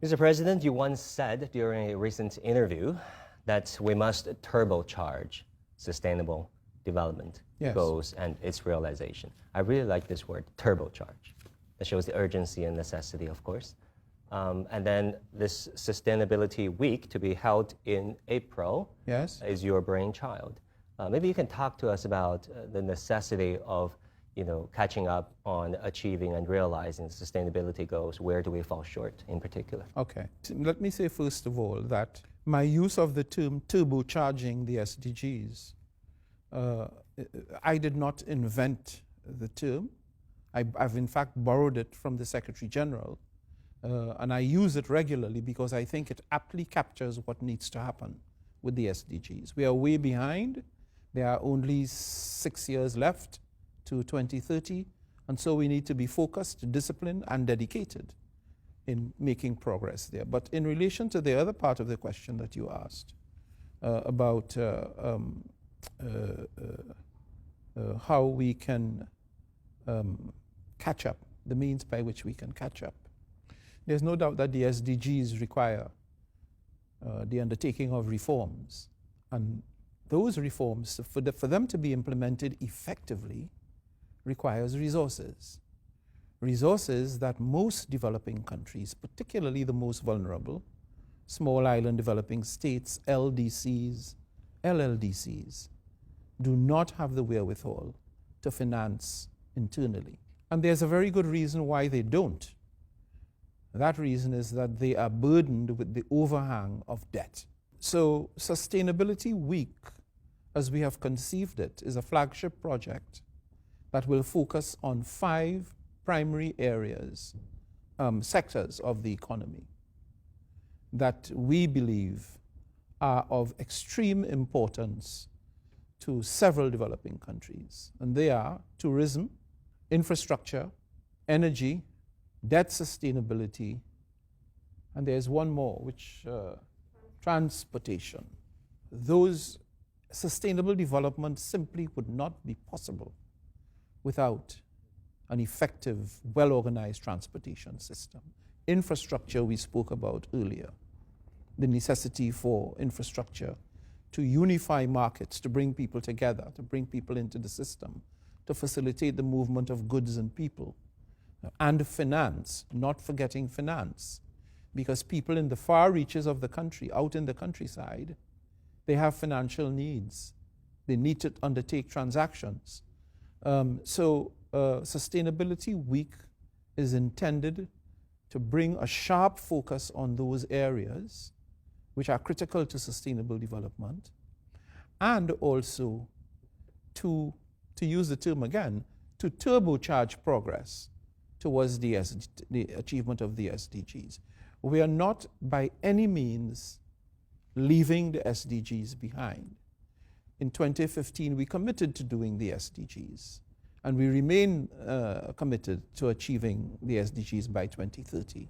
Mr. President, you once said during a recent interview that we must turbocharge sustainable development goals and its realization. I really like this word, turbocharge. That shows the urgency and necessity, of course. And then this Sustainability Week to be held in April is your brainchild. Maybe you can talk to us about the necessity of catching up on achieving and realizing sustainability goals. Where do we fall short in particular? Okay. Let me say first of all that my use of the term turbocharging the SDGs, I did not invent the term. I've in fact borrowed it from the Secretary General, and I use it regularly because I think it aptly captures what needs to happen with the SDGs. We are way behind. There are only 6 years left to 2030, and so we need to be focused, disciplined, and dedicated in making progress there. But in relation to the other part of the question that you asked about how we can catch up, the means by which we can catch up, there's no doubt that the SDGs require the undertaking of reforms, and those reforms, for them to be implemented effectively, requires resources. Resources that most developing countries, particularly the most vulnerable, small island developing states, LDCs, LLDCs, do not have the wherewithal to finance internally. And there's a very good reason why they don't. That reason is that they are burdened with the overhang of debt. So Sustainability Week, as we have conceived it, is a flagship project that will focus on 5 primary areas, sectors of the economy that we believe are of extreme importance to several developing countries. And they are tourism, infrastructure, energy, debt sustainability, and there's one more, which transportation. Those sustainable development simply would not be possible without an effective, well-organized transportation system. Infrastructure we spoke about earlier, the necessity for infrastructure to unify markets, to bring people together, to bring people into the system, to facilitate the movement of goods and people, and finance, not forgetting finance, because people in the far reaches of the country, out in the countryside, they have financial needs. They need to undertake transactions. So Sustainability Week is intended to bring a sharp focus on those areas which are critical to sustainable development, and also to use the term again, to turbocharge progress towards the achievement of the SDGs. We are not by any means leaving the SDGs behind. In 2015, we committed to doing the SDGs, and we remain committed to achieving the SDGs by 2030.